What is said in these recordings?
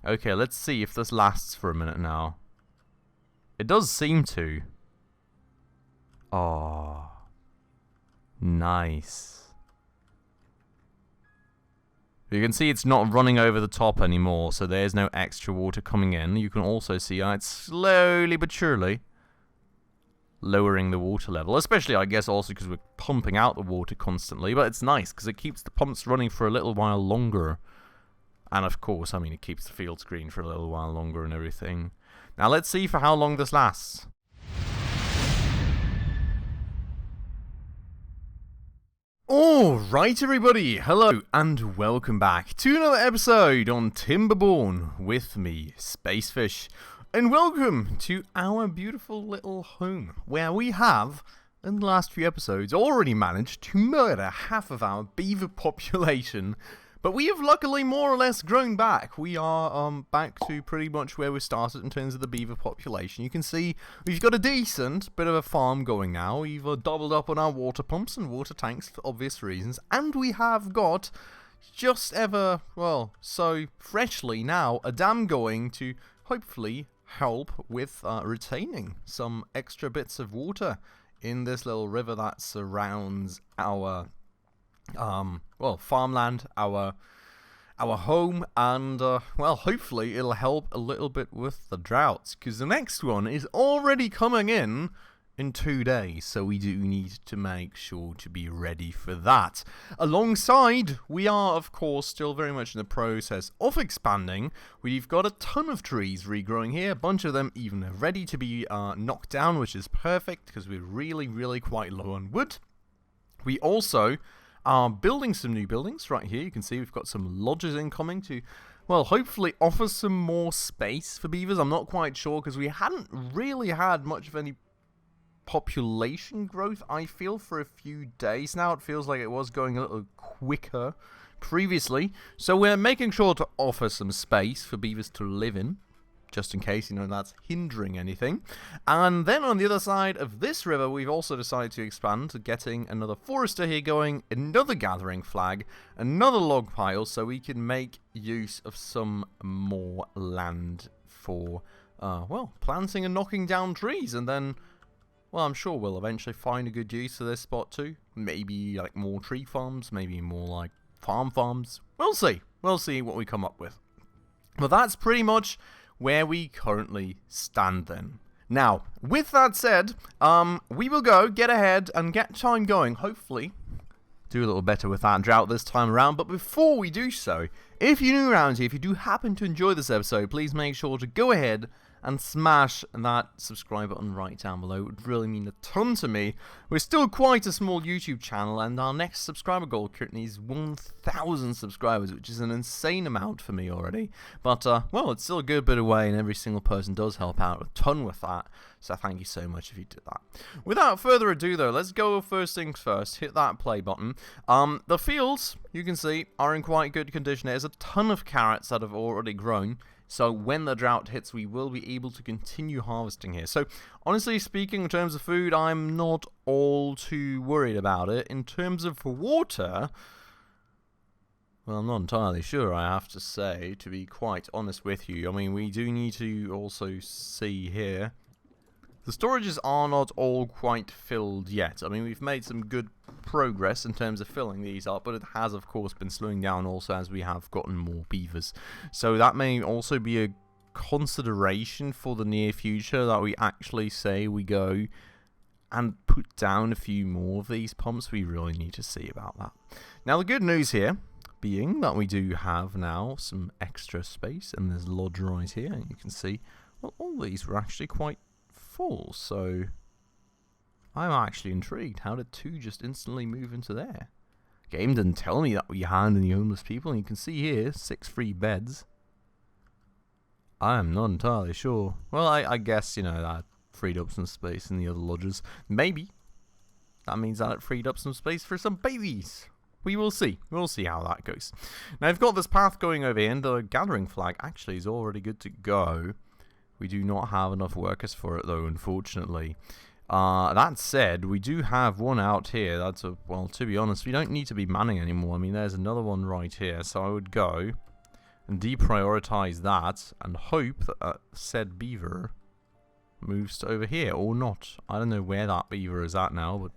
Okay, let's see if this lasts for a minute now. It does seem to. Oh. Nice. You can see it's not running over the top anymore, so there's no extra water coming in. You can also see it's slowly but surely lowering the water level, especially I guess also because we're pumping out the water constantly, but it's nice because it keeps the pumps running for a little while longer. And of course, I mean, it keeps the fields green for a little while longer and everything. Now let's see for how long this lasts. Alright everybody, hello and welcome back to another episode on Timberborn with me, Spacefish. And welcome to our beautiful little home, where we have, in the last few episodes, already managed to murder half of our beaver population. But we have luckily more or less grown back. We are back to pretty much where we started in terms of the beaver population. You can see we've got a decent bit of a farm going now. We've doubled up on our water pumps and water tanks for obvious reasons. And we have got just ever, well, so freshly now, a dam going to hopefully help with retaining some extra bits of water in this little river that surrounds our well, farmland, our home, and well, hopefully it'll help a little bit with the droughts, because the next one is already coming in 2 days, so we do need to make sure to be ready for that. Alongside, we are of course still very much in the process of expanding. We've got a ton of trees regrowing here, a bunch of them even ready to be knocked down, which is perfect because we're really quite low on wood. We also are building some new buildings right here. You can see we've got some lodges incoming to, well, hopefully offer some more space for beavers. I'm not quite sure because we hadn't really had much of any population growth, I feel, for a few days now. It feels like it was going a little quicker previously. So we're making sure to offer some space for beavers to live in, just in case, you know, that's hindering anything. And then on the other side of this river, we've also decided to expand to getting another forester here going, another gathering flag, another log pile, so we can make use of some more land for, well, planting and knocking down trees. And then, well, I'm sure we'll eventually find a good use for this spot too. Maybe like more tree farms, maybe more like farms. We'll see. We'll see what we come up with. But that's pretty much where we currently stand then. Now, with that said, we will go, get ahead, and get time going, hopefully do a little better with that drought this time around. But before we do so, if you're new around here, if you do happen to enjoy this episode, please make sure to go ahead and smash that subscribe button right down below. It would really mean a ton to me. We're still quite a small YouTube channel, and our next subscriber goal currently is 1,000 subscribers, which is an insane amount for me already. But, well, it's still a good bit away, and every single person does help out a ton with that. So thank you so much if you did that. Without further ado, though, let's go first things first. Hit that play button. The fields, you can see, are in quite good condition. There's a ton of carrots that have already grown. So when the drought hits, we will be able to continue harvesting here. So honestly speaking, in terms of food, I'm not all too worried about it. In terms of water, well, I'm not entirely sure, I have to say, to be quite honest with you. I mean, we do need to also see here. The storages are not all quite filled yet. I mean, we've made some good progress in terms of filling these up, but it has, of course, been slowing down also as we have gotten more beavers. So that may also be a consideration for the near future, that we actually say we go and put down a few more of these pumps. We really need to see about that. Now, the good news here being that we do have now some extra space, and there's lodge right here, and you can see, well, all these were actually quite full, so I'm actually intrigued. How did 2 just instantly move into there? Game didn't tell me that we had any homeless people, and you can see here 6 free beds. I am not entirely sure. Well, I guess, you know, that freed up some space in the other lodges. Maybe that means that it freed up some space for some babies. We will see. We'll see how that goes. Now, I've got this path going over here, and the gathering flag actually is already good to go. We do not have enough workers for it, though, unfortunately. That said, we do have one out here. That's a, well, to be honest, we don't need to be manning anymore. I mean, there's another one right here. So I would go deprioritize that and hope that said beaver moves to over here, or not. I don't know where that beaver is at now, but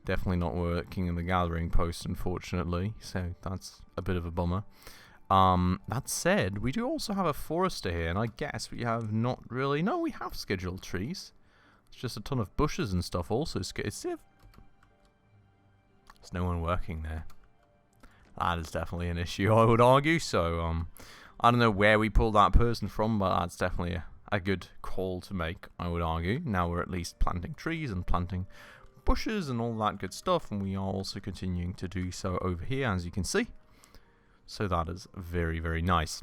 definitely not working in the gathering post, unfortunately, so that's a bit of a bummer. That said, we do also have a forester here, and I guess we have not really... No, we have scheduled trees. It's just a ton of bushes and stuff also. There's no one working there. That is definitely an issue, I would argue, so, I don't know where we pulled that person from, but that's definitely a good call to make, I would argue. Now we're at least planting trees and planting bushes and all that good stuff, and we are also continuing to do so over here, as you can see. So that is very, very nice.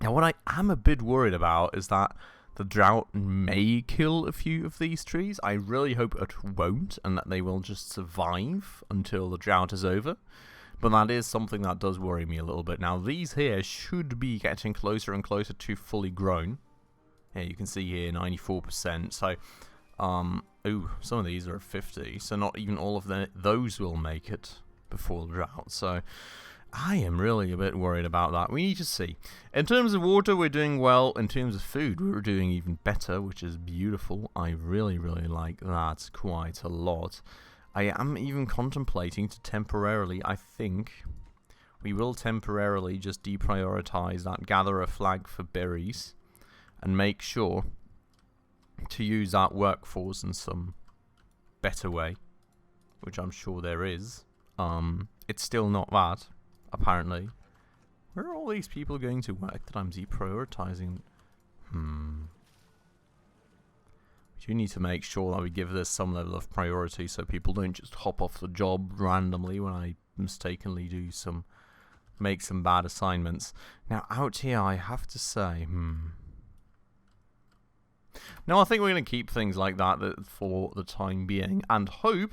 Now, what I am a bit worried about is that the drought may kill a few of these trees. I really hope it won't, and that they will just survive until the drought is over. But that is something that does worry me a little bit. Now, these here should be getting closer and closer to fully grown. Yeah, you can see here 94%. So, ooh, some of these are at 50. So not even all of those will make it before the drought. So I am really a bit worried about that. We need to see. In terms of water, we're doing well. In terms of food, we're doing even better, which is beautiful. I really, really like that quite a lot. I am even contemplating to temporarily, I think, we will temporarily just deprioritize that gatherer flag for berries and make sure to use that workforce in some better way, which I'm sure there is. It's still not that, apparently. Where are all these people going to work that I'm deprioritizing? We do need to make sure that we give this some level of priority so people don't just hop off the job randomly when I mistakenly make some bad assignments. Now, out here, I have to say, No, I think we're going to keep things like that for the time being, and hope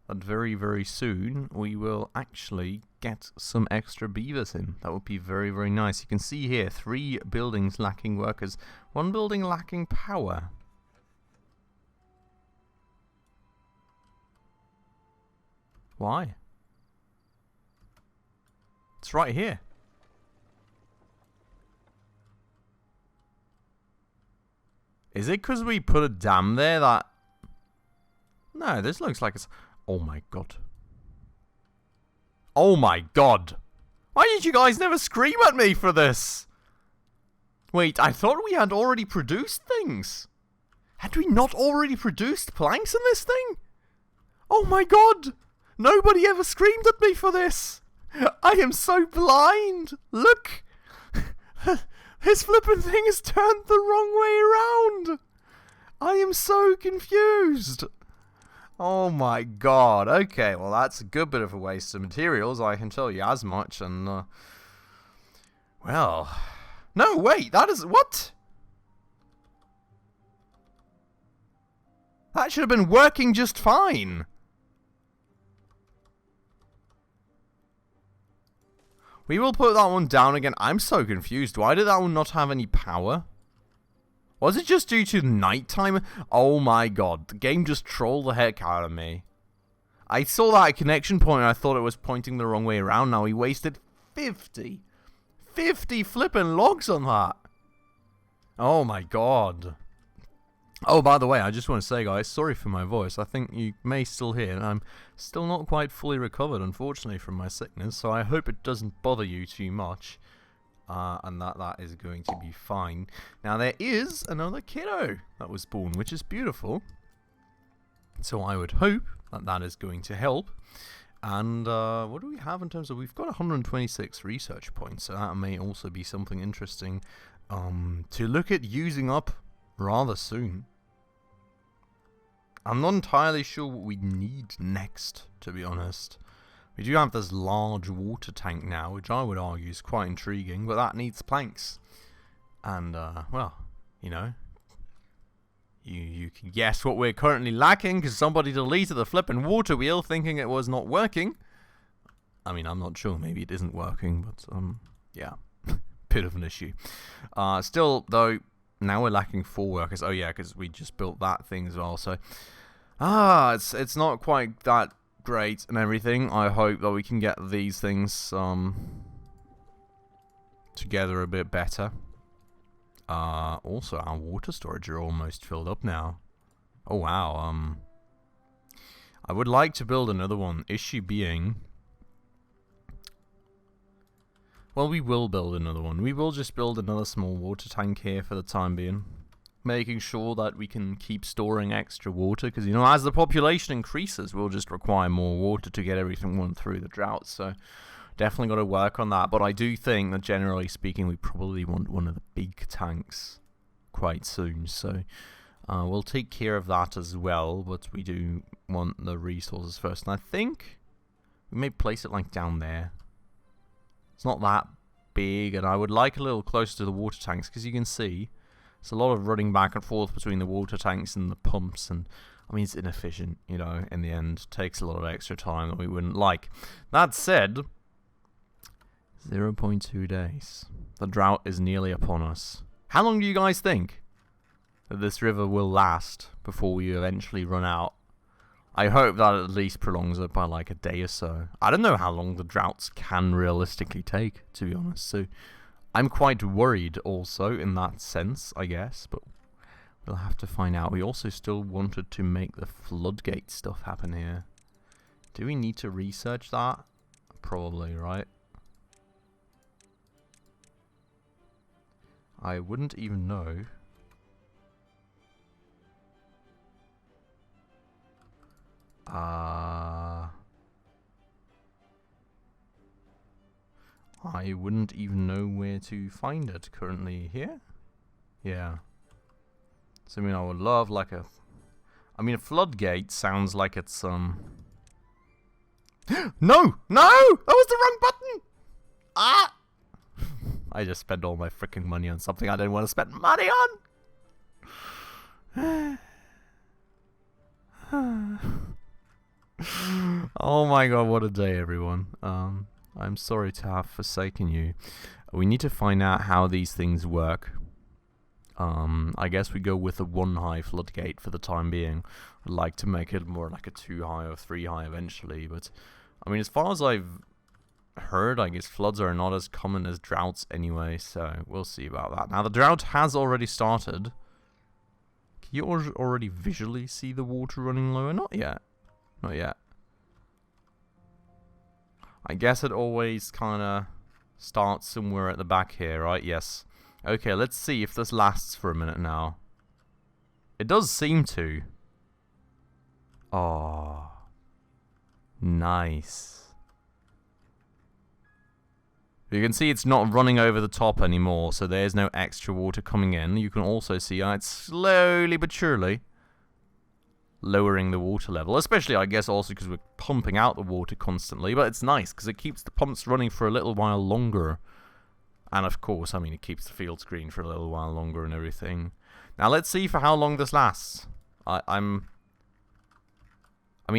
that very, very soon we will actually get some extra beavers in. That would be very, very nice. You can see here 3 buildings lacking workers, 1 building lacking power. Why? It's right here. Is it because we put a dam there that... No, this looks like it's... Oh my god. Oh my god. Why did you guys never scream at me for this? Wait, I thought we had already produced things. Had we not already produced planks in this thing? Oh my god. Nobody ever screamed at me for this. I am so blind. Look. This flippin' thing is turned the wrong way around. I am so confused. Oh my god. Okay, well that's a good bit of a waste of materials, I can tell you as much, and, well... No, wait, that is... What? That should have been working just fine. We will put that one down again. I'm so confused. Why did that one not have any power? Was it just due to nighttime? Oh my god. The game just trolled the heck out of me. I saw that connection point and I thought it was pointing the wrong way around. Now he wasted 50 flippin' logs on that. Oh my god. Oh, by the way, I just want to say, guys, sorry for my voice. I think you may still hear, I'm still not quite fully recovered, unfortunately, from my sickness, so I hope it doesn't bother you too much, and that is going to be fine. Now, there is another kiddo that was born, which is beautiful, so I would hope that that is going to help. And what do we have in terms of... We've got 126 research points, so that may also be something interesting to look at using up rather soon. I'm not entirely sure what we need next, to be honest. We do have this large water tank now, which I would argue is quite intriguing, but that needs planks. And, well, you know, you can guess what we're currently lacking, because somebody deleted the flippin' water wheel thinking it was not working. I mean, I'm not sure, maybe it isn't working, but, yeah, bit of an issue. Still, though, now we're lacking 4 workers. Oh yeah, because we just built that thing as well. So, it's not quite that great and everything. I hope that we can get these things together a bit better. Also, our water storage are almost filled up now. Oh wow. I would like to build another one. Issue being, well, we will build another one. We will just build another small water tank here for the time being, making sure that we can keep storing extra water, because, you know, as the population increases, we'll just require more water to get everything run through the drought. So definitely got to work on that. But I do think that, generally speaking, we probably want one of the big tanks quite soon. So we'll take care of that as well, but we do want the resources first. And I think we may place it like down there. It's not that big, and I would like a little closer to the water tanks, because you can see it's a lot of running back and forth between the water tanks and the pumps, and I mean, it's inefficient, you know, in the end. Takes a lot of extra time that we wouldn't like. That said, 0.2 days. The drought is nearly upon us. How long do you guys think that this river will last before we eventually run out? I hope that at least prolongs it by like a day or so. I don't know how long the droughts can realistically take, to be honest. So I'm quite worried also in that sense, I guess. But we'll have to find out. We also still wanted to make the floodgate stuff happen here. Do we need to research that? Probably, right? I wouldn't even know. I wouldn't even know where to find it currently. Here? Yeah. So, I mean, I would love like a... I mean, a floodgate sounds like it's, No! No! That was the wrong button! Ah! I just spent all my freaking money on something I didn't want to spend money on! Oh my god, what a day, everyone. I'm sorry to have forsaken you. We need to find out how these things work. I guess we go with a 1 high floodgate for the time being. I'd like to make it more like a 2 high or 3 high eventually, but I mean, as far as I've heard, I guess floods are not as common as droughts anyway, so we'll see about that. Now, the drought has already started. Can you already visually see the water running lower? Not yet. Not yet. I guess it always kind of starts somewhere at the back here, right? Yes. Okay, let's see if this lasts for a minute now. It does seem to. Oh. Nice. You can see it's not running over the top anymore, so there's no extra water coming in. You can also see it's slowly but surely lowering the water level, especially, I guess, also because we're pumping out the water constantly, but it's nice because it keeps the pumps running for a little while longer. And of course, I mean, it keeps the fields green for a little while longer and everything. Now, let's see for how long this lasts. I mean,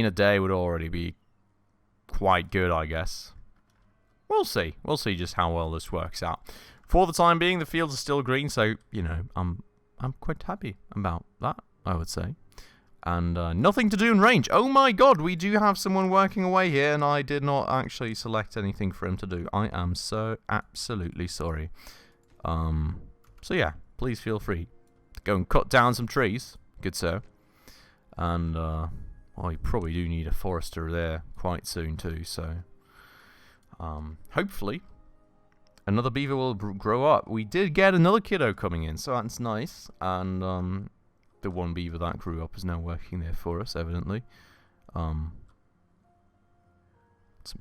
a day would already be quite good, I guess. We'll see. We'll see just how well this works out. For the time being, the fields are still green, so, you know, I'm quite happy about that, I would say. And nothing to do in range. Oh my god, we do have someone working away here, and I did not actually select anything for him to do. I am so absolutely sorry. So yeah, please feel free to go and cut down some trees, good sir. And well, you probably do need a forester there quite soon too, so hopefully another beaver will grow up. We did get another kiddo coming in, so that's nice. And the one beaver that grew up is now working there for us, evidently. Some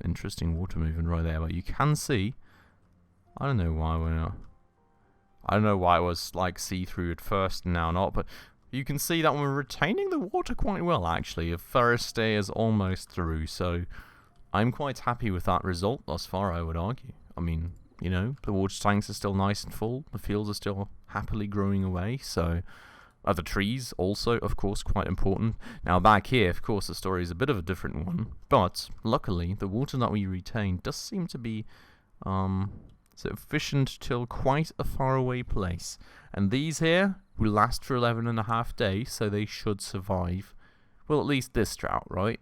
interesting water movement right there, but you can see, I don't know why we're not, I don't know why it was like see-through at first and now not, but you can see that we're retaining the water quite well, actually. The forest day is almost through, so I'm quite happy with that result thus far, I would argue. I mean, you know, the water tanks are still nice and full, the fields are still happily growing away, so... the trees also, of course, quite important. Now, back here, of course, the story is a bit of a different one. But, luckily, the water that we retain does seem to be sufficient till quite a faraway place. And these here will last for 11.5 days, so they should survive. Well, at least this drought, right?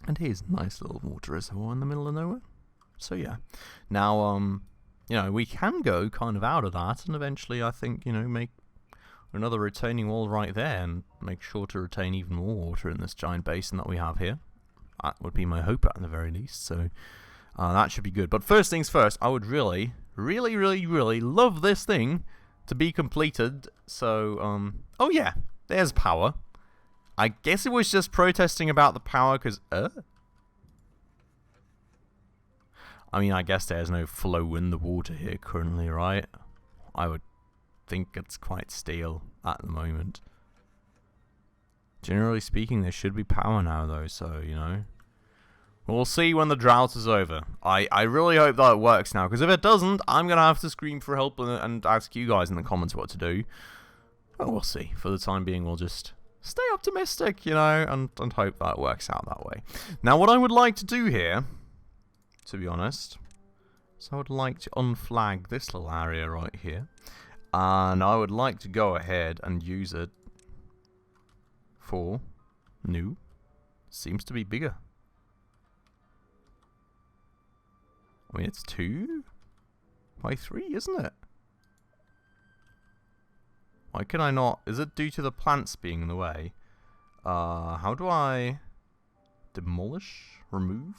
And here's a nice little water reservoir in the middle of nowhere. So, yeah. Now, you know, we can go kind of out of that, and eventually, I think, you know, make another retaining wall right there, and make sure to retain even more water in this giant basin that we have here. That would be my hope, at the very least. So that should be good. But first things first, I would really, really, really, really love this thing to be completed. So, oh yeah, there's power. I guess it was just protesting about the power because, I mean, I guess there's no flow in the water here currently, right? I would think it's quite stale at the moment. Generally speaking, there should be power now, though, so, you know. We'll see when the drought is over. I really hope that it works now, because if it doesn't, I'm going to have to scream for help and ask you guys in the comments what to do. Well, we'll see. For the time being, we'll just stay optimistic, you know, and hope that works out that way. Now, what I would like to do here, to be honest, is I would like to unflag this little area right here. And I would like to go ahead and use it for new. Seems to be bigger. I mean, it's 2 by 3, isn't it? Why can I not? Is it due to the plants being in the way? How do I demolish? Remove?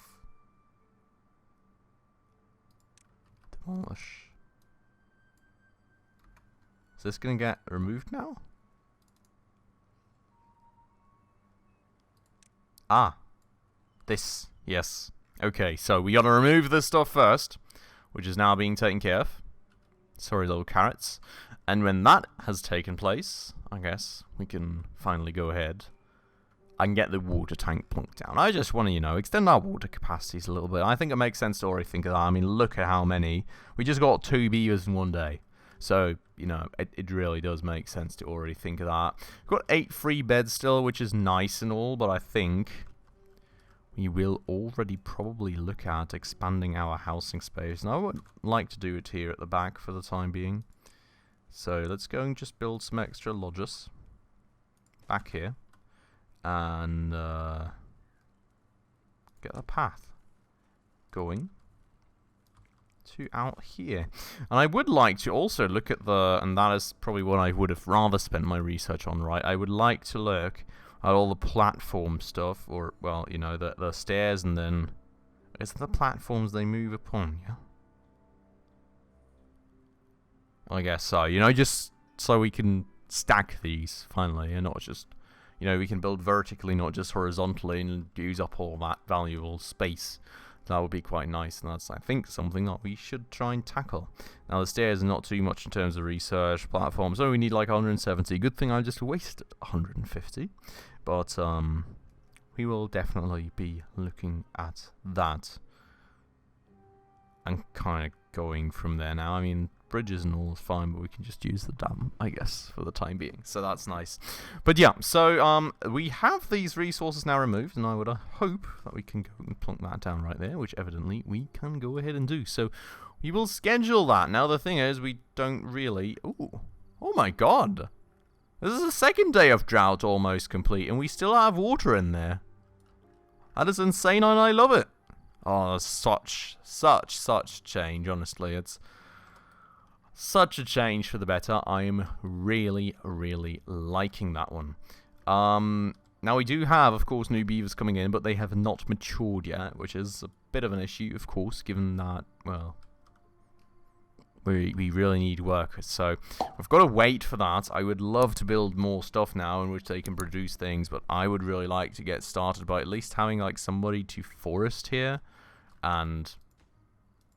Demolish. Is this going to get removed now? Ah. This. Yes. Okay, so we got to remove this stuff first, which is now being taken care of. Sorry, little carrots. And when that has taken place, I guess we can finally go ahead and get the water tank plunked down. I just want to, you know, extend our water capacities a little bit. I think it makes sense to already think of that. I mean, look at how many. We just got 2 beavers in one day. So, you know, it really does make sense to already think of that. We've got 8 free beds still, which is nice and all, but I think we will already probably look at expanding our housing space. And I would like to do it here at the back for the time being. So let's go and just build some extra lodges back here. And get a path going to out here. And I would like to also look at the, and that is probably what I would have rather spent my research on, right? I would like to look at all the platform stuff, or, well, you know, the stairs, and then, is it the platforms they move upon, yeah? I guess so, you know, just so we can stack these, finally, and not just, you know, we can build vertically, not just horizontally, and use up all that valuable space. That would be quite nice, and that's, I think, something that we should try and tackle. Now, the stairs are not too much in terms of research platforms, so we need like 170. Good thing I just wasted 150. But we will definitely be looking at that and kind of going from there now. I mean, bridges and all is fine, but we can just use the dam, I guess, for the time being. So that's nice. But yeah, so we have these resources now removed, and I would hope that we can go and plunk that down right there, which evidently we can go ahead and do. So we will schedule that. Now the thing is, we don't really... Ooh. Oh my god! This is the second day of drought almost complete, and we still have water in there. That is insane, and I love it. Oh, such change, honestly. It's such a change for the better. I am really, really liking that one. Now, we do have, of course, new beavers coming in, but they have not matured yet, which is a bit of an issue, of course, given that, well, we really need workers. So we've got to wait for that. I would love to build more stuff now in which they can produce things, but I would really like to get started by at least having like somebody to forest here. And,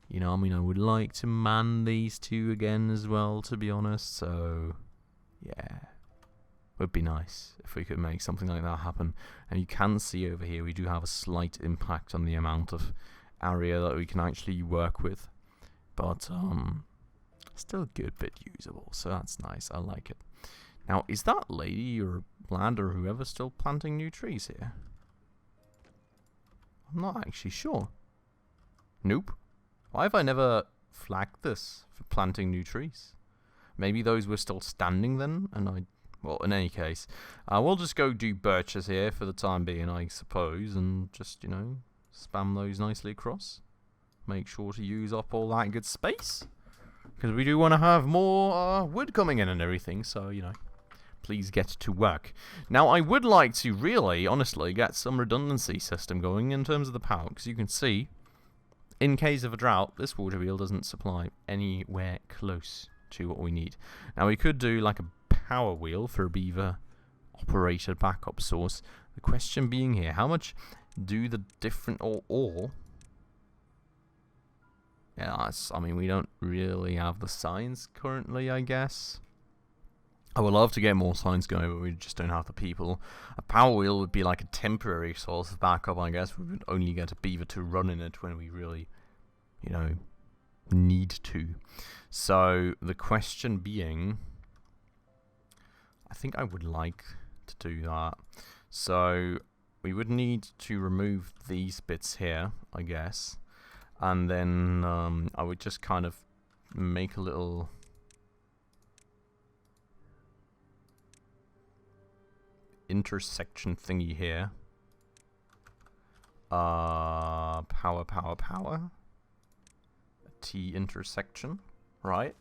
you know, I mean, I would like to man these two again as well, to be honest. So, yeah, would be nice if we could make something like that happen. And you can see over here we do have a slight impact on the amount of area that we can actually work with. But, still a good bit usable, so that's nice. I like it. Now, is that lady or lad or whoever still planting new trees here? I'm not actually sure. Nope. Why have I never flagged this for planting new trees? Maybe those were still standing then, and I... Well, in any case, we'll just go do birches here for the time being, I suppose, and just, you know, spam those nicely across. Make sure to use up all that good space. because we do want to have more wood coming in and everything, so, you know, please get to work. Now, I would like to really, honestly, get some redundancy system going in terms of the power, because you can see, in case of a drought, this water wheel doesn't supply anywhere close to what we need. Now, we could do like a power wheel for a beaver operated backup source. The question being here, how much do the different or yeah, I mean, we don't really have the signs currently, I guess. I would love to get more signs going, but we just don't have the people. A power wheel would be like a temporary source of backup, I guess. We would only get a beaver to run in it when we really, you know, need to. So the question being, I think I would like to do that. So we would need to remove these bits here, I guess. And then I would just kind of make a little intersection thingy here. Power. A T intersection, right?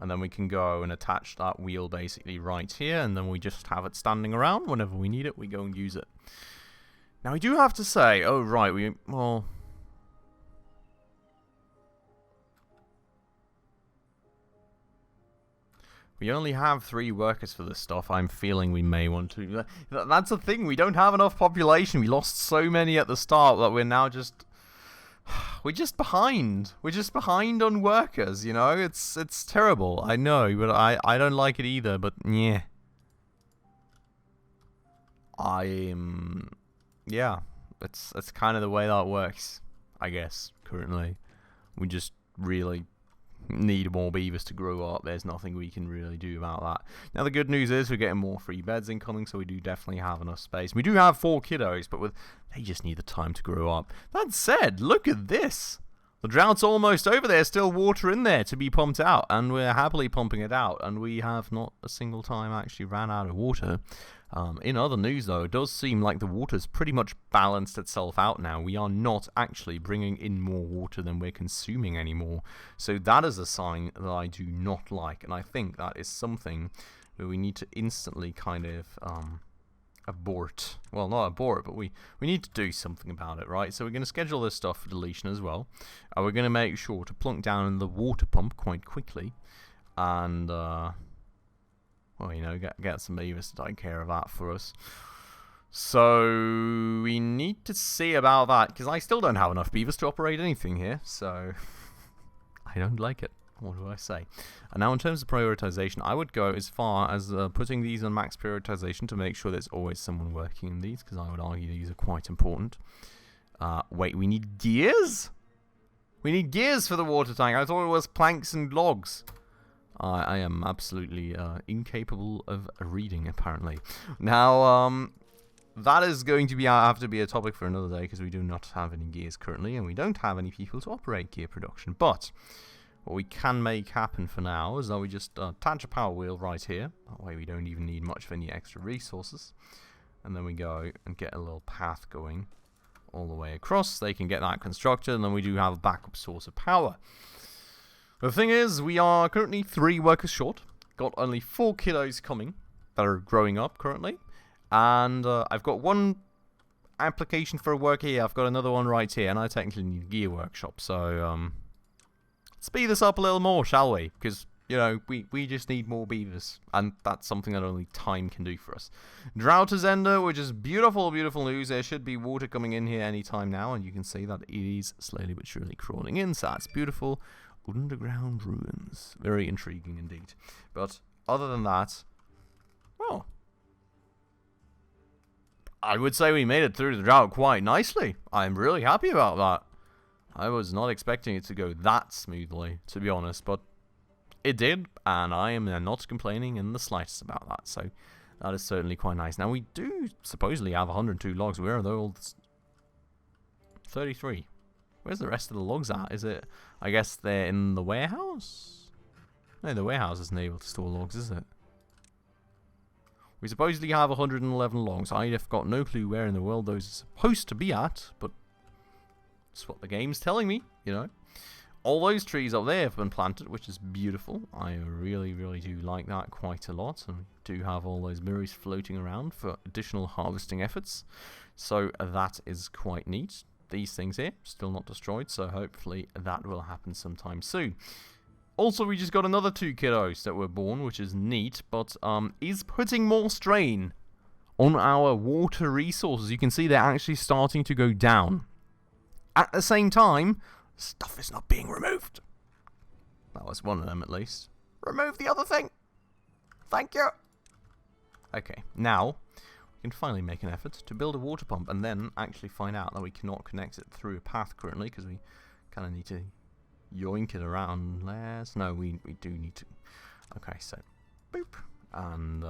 And then we can go and attach that wheel basically right here, and then we just have it standing around. Whenever we need it, we go and use it. Now, we do have to say, oh, right, well... We only have 3 workers for this stuff. I'm feeling we may want to... That's the thing, we don't have enough population. We lost so many at the start that we're now just... We're just behind. We're just behind on workers, you know? It's terrible, I know, but I don't like it either, but yeah. Yeah, it's kind of the way that works, I guess, currently. We just really need more beavers to grow up. There's nothing we can really do about that. Now, the good news is we're getting more free beds incoming, so we do definitely have enough space. We do have 4 kiddos, but they just need the time to grow up. That said, look at this. The drought's almost over. There's still water in there to be pumped out, and we're happily pumping it out, and we have not a single time actually ran out of water. In other news, though, it does seem like the water's pretty much balanced itself out now. We are not actually bringing in more water than we're consuming anymore. So that is a sign that I do not like, and I think that is something where we need to instantly kind of abort. Well, not abort, but we need to do something about it, right? So we're going to schedule this stuff for deletion as well. We're going to make sure to plunk down the water pump quite quickly, and... well, you know, get some beavers to take care of that for us. So we need to see about that, because I still don't have enough beavers to operate anything here, so I don't like it. What do I say? And now in terms of prioritization, I would go as far as putting these on max prioritization to make sure there's always someone working in these, because I would argue these are quite important. Wait, we need gears? We need gears for the water tank. I thought it was planks and logs. I am absolutely incapable of reading, apparently. Now, that is going to have to be a topic for another day, because we do not have any gears currently, and we don't have any people to operate gear production. But what we can make happen for now is that we just attach a power wheel right here. That way we don't even need much of any extra resources. And then we go and get a little path going all the way across. They can get that constructed, and then we do have a backup source of power. The thing is, we are currently 3 workers short. Got only 4 kiddos coming that are growing up currently. And I've got 1 application for a worker here. I've got another one right here. And I technically need a gear workshop. So, speed this up a little more, shall we? Because, you know, we just need more beavers. And that's something that only time can do for us. Drought has ended, which is beautiful, beautiful news. There should be water coming in here anytime now. And you can see that it is slowly but surely crawling in. So that's beautiful. Underground ruins. Very intriguing indeed. But other than that, well, I would say we made it through the drought quite nicely. I'm really happy about that. I was not expecting it to go that smoothly, to be honest, but it did, and I am not complaining in the slightest about that. So that is certainly quite nice. Now, we do supposedly have 102 logs. Where are those? 33. Where's the rest of the logs at? Is it... I guess they're in the warehouse? No, the warehouse isn't able to store logs, is it? We supposedly have 111 logs. I have got no clue where in the world those are supposed to be at, but it's what the game's telling me, you know. all those trees up there have been planted, which is beautiful. I really, really do like that quite a lot. And we do have all those berries floating around for additional harvesting efforts. So that is quite neat. These things here, still not destroyed, so hopefully that will happen sometime soon. Also, we just got another 2 kiddos that were born, which is neat, but is putting more strain on our water resources. You can see they're actually starting to go down. At the same time, stuff is not being removed. That was one of them, at least. Remove the other thing! Thank you! Okay, now we can finally make an effort to build a water pump and then actually find out that we cannot connect it through a path currently because we kind of need to yoink it around less. No, we do need to. Okay, so boop. And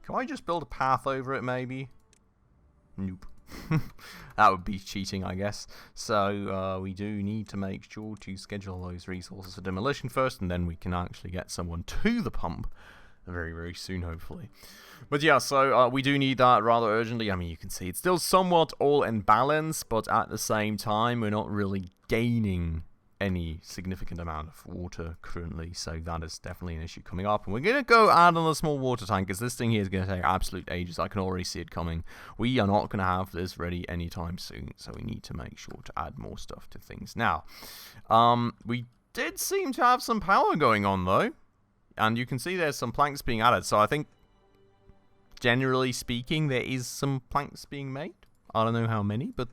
can I just build a path over it maybe? Nope. That would be cheating, I guess. So we do need to make sure to schedule those resources for demolition first, and then we can actually get someone to the pump very, very soon, hopefully. But yeah, so we do need that rather urgently. I mean, you can see it's still somewhat all in balance, but at the same time, we're not really gaining any significant amount of water currently, so that is definitely an issue coming up. And we're going to go add on a small water tank, because this thing here is going to take absolute ages. I can already see it coming. We are not going to have this ready anytime soon, so we need to make sure to add more stuff to things. Now, we did seem to have some power going on, though. And you can see there's some planks being added. So I think, generally speaking, there is some planks being made. I don't know how many, but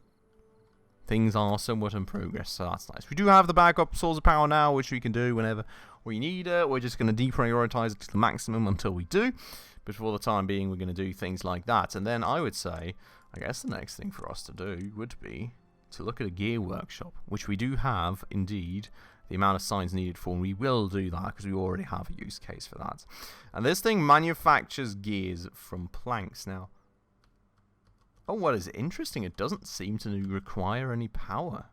things are somewhat in progress, so that's nice. We do have the backup source of power now, which we can do whenever we need it. We're just going to deprioritize it to the maximum until we do. But for the time being, we're going to do things like that. And then I would say, I guess the next thing for us to do would be to look at a gear workshop, which we do have, indeed, the amount of signs needed for, and we will do that because we already have a use case for that. And this thing manufactures gears from planks. Now, oh, what is interesting, it doesn't seem to require any power.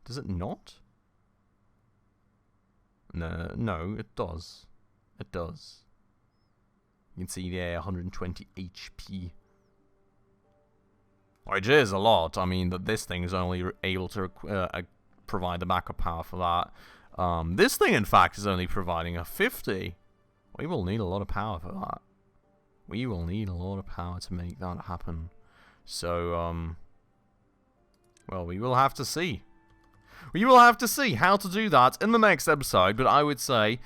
Does it not? No, it does. It does. You can see there, 120 HP. Which is a lot. I mean, this thing is only able to provide the backup power for that. This thing, in fact, is only providing a 50. We will need a lot of power for that. We will need a lot of power to make that happen. So, well, we will have to see. We will have to see how to do that in the next episode, but I would say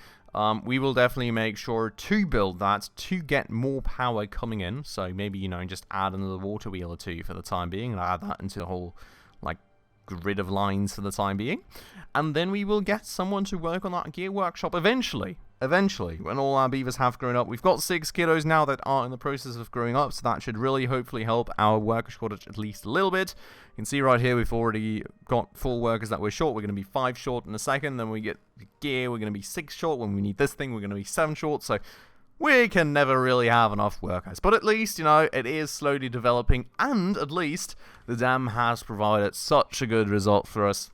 we will definitely make sure to build that to get more power coming in. So maybe, you know, just add another water wheel or two for the time being and add that into the whole, like, grid of lines for the time being. And then we will get someone to work on that gear workshop eventually. Eventually, when all our beavers have grown up. We've got 6 kiddos now that are in the process of growing up, so that should really hopefully help our worker shortage at least a little bit. You can see right here we've already got 4 workers that we're short. We're going to be 5 short in a second. Then we get the gear, we're going to be 6 short. When we need this thing, we're going to be 7 short. So we can never really have enough workers. But at least, you know, it is slowly developing, and at least the dam has provided such a good result for us.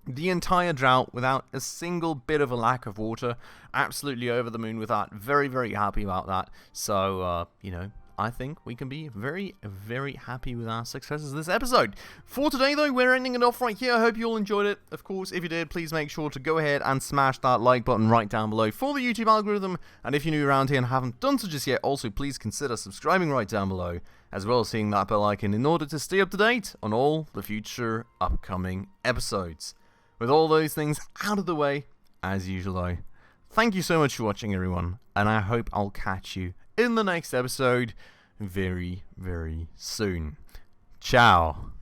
The entire drought without a single bit of a lack of water. Absolutely over the moon with that. Very, very happy about that. So, you know, I think we can be very, very happy with our successes this episode. For today, though, we're ending it off right here. I hope you all enjoyed it. Of course, if you did, please make sure to go ahead and smash that like button right down below for the YouTube algorithm. And if you're new around here and haven't done so just yet, also please consider subscribing right down below, as well as hitting that bell icon in order to stay up to date on all the future upcoming episodes. With all those things out of the way, as usual though, thank you so much for watching, everyone, and I hope I'll catch you in the next episode very, very soon. Ciao.